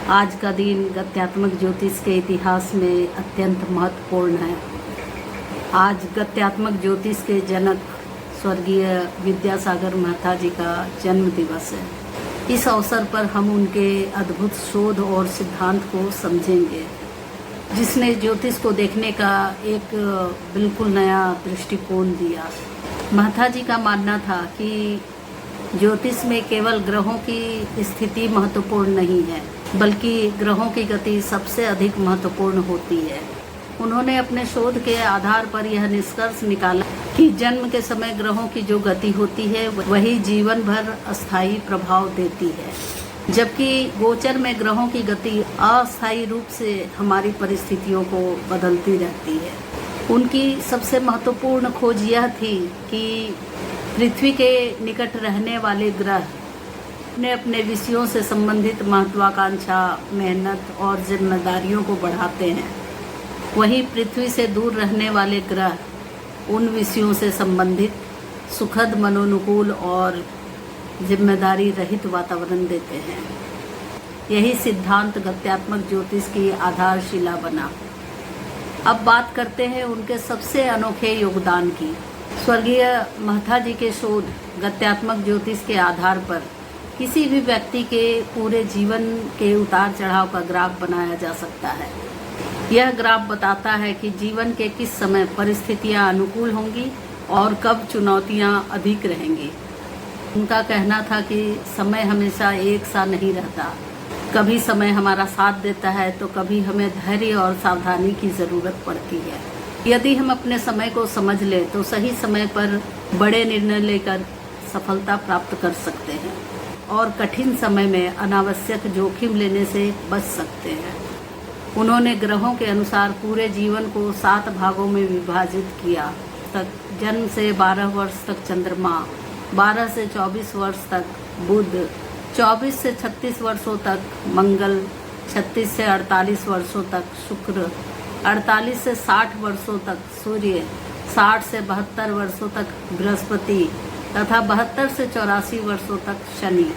आज का दिन गत्यात्मक ज्योतिष के इतिहास में अत्यंत महत्वपूर्ण है। आज गत्यात्मक ज्योतिष के जनक स्वर्गीय विद्यासागर मेहता जी का जन्म दिवस है। इस अवसर पर हम उनके अद्भुत शोध और सिद्धांत को समझेंगे, जिसने ज्योतिष को देखने का एक बिल्कुल नया दृष्टिकोण दिया। मेहता जी का मानना था कि ज्योतिष में केवल ग्रहों की स्थिति महत्वपूर्ण नहीं है, बल्कि ग्रहों की गति सबसे अधिक महत्वपूर्ण होती है। उन्होंने अपने शोध के आधार पर यह निष्कर्ष निकाला कि जन्म के समय ग्रहों की जो गति होती है वही जीवन भर अस्थायी प्रभाव देती है, जबकि गोचर में ग्रहों की गति अस्थायी रूप से हमारी परिस्थितियों को बदलती रहती है। उनकी सबसे महत्वपूर्ण खोज यह थी कि पृथ्वी के निकट रहने वाले ग्रह अपने विषयों से संबंधित महत्वाकांक्षा, मेहनत और जिम्मेदारियों को बढ़ाते हैं, वहीं पृथ्वी से दूर रहने वाले ग्रह उन विषयों से संबंधित सुखद, मनोनुकूल और जिम्मेदारी रहित वातावरण देते हैं। यही सिद्धांत गत्यात्मक ज्योतिष की आधारशिला बना। अब बात करते हैं उनके सबसे अनोखे योगदान की। स्वर्गीय मेहता जी के शोध गत्यात्मक ज्योतिष के आधार पर किसी भी व्यक्ति के पूरे जीवन के उतार चढ़ाव का ग्राफ बनाया जा सकता है। यह ग्राफ बताता है कि जीवन के किस समय परिस्थितियां अनुकूल होंगी और कब चुनौतियां अधिक रहेंगी। उनका कहना था कि समय हमेशा एक सा नहीं रहता। कभी समय हमारा साथ देता है तो कभी हमें धैर्य और सावधानी की ज़रूरत पड़ती है। यदि हम अपने समय को समझ लें तो सही समय पर बड़े निर्णय लेकर सफलता प्राप्त कर सकते हैं और कठिन समय में अनावश्यक जोखिम लेने से बच सकते हैं। उन्होंने ग्रहों के अनुसार पूरे जीवन को 7 भागों में विभाजित किया। जन्म से 12 वर्ष तक चंद्रमा, 12 से 24 वर्ष तक बुध, 24 से 36 वर्षों तक मंगल, 36 से 48 वर्षों तक शुक्र, 48 से 60 वर्षों तक सूर्य, 60 से 72 वर्षों तक बृहस्पति तथा 72 से 84 वर्षों तक शनि।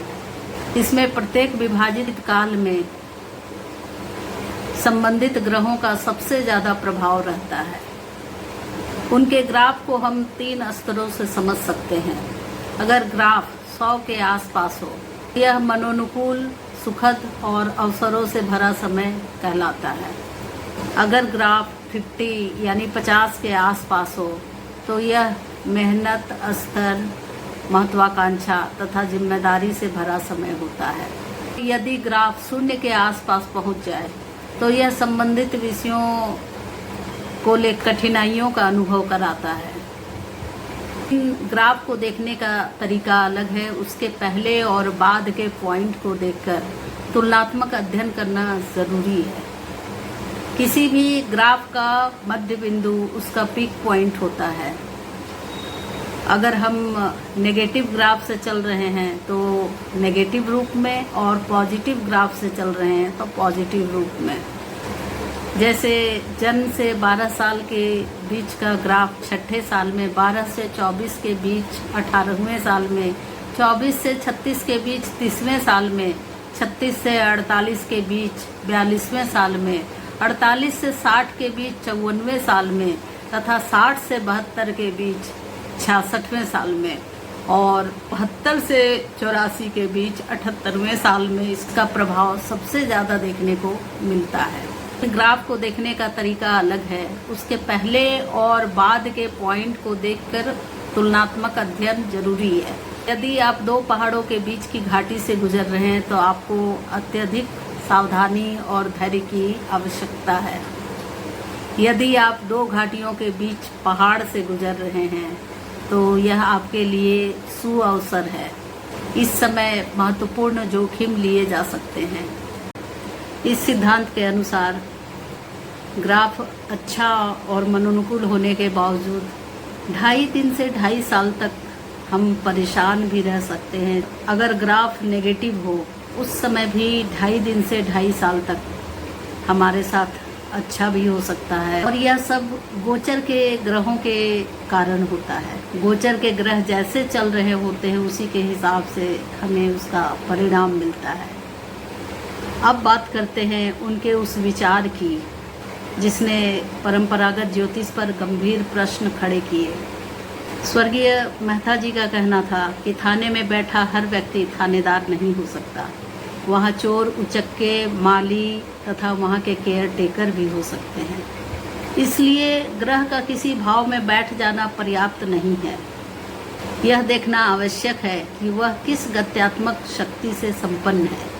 इसमें प्रत्येक विभाजित काल में संबंधित ग्रहों का सबसे ज़्यादा प्रभाव रहता है। उनके ग्राफ को हम 3 स्तरों से समझ सकते हैं। अगर ग्राफ 100 के आसपास हो, यह मनोनुकूल, सुखद और अवसरों से भरा समय कहलाता है। अगर ग्राफ 50 यानी 50 के आसपास हो तो यह मेहनत, स्तर, महत्वाकांक्षा तथा जिम्मेदारी से भरा समय होता है। यदि ग्राफ 0 के आसपास पहुंच जाए तो यह संबंधित विषयों को लेकर कठिनाइयों का अनुभव कराता है। इन ग्राफ को देखने का तरीका अलग है। उसके पहले और बाद के पॉइंट को देखकर तुलनात्मक अध्ययन करना ज़रूरी है। किसी भी ग्राफ का मध्य बिंदु उसका पीक पॉइंट होता है। अगर हम नेगेटिव ग्राफ से चल रहे हैं तो नेगेटिव रूप में, और पॉजिटिव ग्राफ से चल रहे हैं तो पॉजिटिव रूप में। जैसे जन्म से 12 साल के बीच का ग्राफ 6ठे साल में, 12 से 24 के बीच 18वें साल में, 24 से 36 के बीच 30वें साल में, 36 से 48 के बीच 42वें साल में, 48 से 60 के बीच 54वें साल में तथा 60 से 72 के बीच 66वें साल में और 72 से 84 के बीच 78वें साल में इसका प्रभाव सबसे ज़्यादा देखने को मिलता है। ग्राफ को देखने का तरीका अलग है। उसके पहले और बाद के पॉइंट को देखकर तुलनात्मक अध्ययन जरूरी है। यदि आप 2 पहाड़ों के बीच की घाटी से गुजर रहे हैं तो आपको अत्यधिक सावधानी और धैर्य की आवश्यकता है। यदि आप 2 घाटियों के बीच पहाड़ से गुजर रहे हैं तो यह आपके लिए सुअवसर है। इस समय महत्वपूर्ण जोखिम लिए जा सकते हैं। इस सिद्धांत के अनुसार ग्राफ अच्छा और मनोनुकूल होने के बावजूद 2.5 दिन से 2.5 साल तक हम परेशान भी रह सकते हैं। अगर ग्राफ नेगेटिव हो उस समय भी 2.5 दिन से 2.5 साल तक हमारे साथ अच्छा भी हो सकता है, और यह सब गोचर के ग्रहों के कारण होता है। गोचर के ग्रह जैसे चल रहे होते हैं उसी के हिसाब से हमें उसका परिणाम मिलता है। अब बात करते हैं उनके उस विचार की जिसने परंपरागत ज्योतिष पर गंभीर प्रश्न खड़े किए। स्वर्गीय मेहता जी का कहना था कि थाने में बैठा हर व्यक्ति थानेदार नहीं हो सकता। वहाँ चोर, उचक्के, माली तथा वहाँ के केयर टेकर भी हो सकते हैं। इसलिए ग्रह का किसी भाव में बैठ जाना पर्याप्त नहीं है। यह देखना आवश्यक है कि वह किस गत्यात्मक शक्ति से संपन्न है।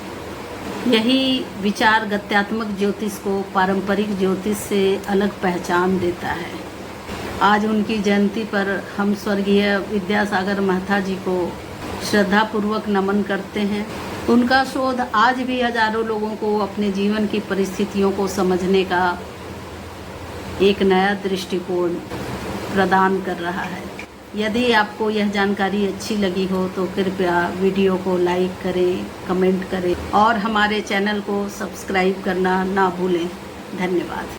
यही विचार गत्यात्मक ज्योतिष को पारंपरिक ज्योतिष से अलग पहचान देता है। आज उनकी जयंती पर हम स्वर्गीय विद्यासागर मेहता जी को श्रद्धापूर्वक नमन करते हैं। उनका शोध आज भी हजारों लोगों को अपने जीवन की परिस्थितियों को समझने का एक नया दृष्टिकोण प्रदान कर रहा है। यदि आपको यह जानकारी अच्छी लगी हो तो कृपया वीडियो को लाइक करें, कमेंट करें और हमारे चैनल को सब्सक्राइब करना ना भूलें। धन्यवाद।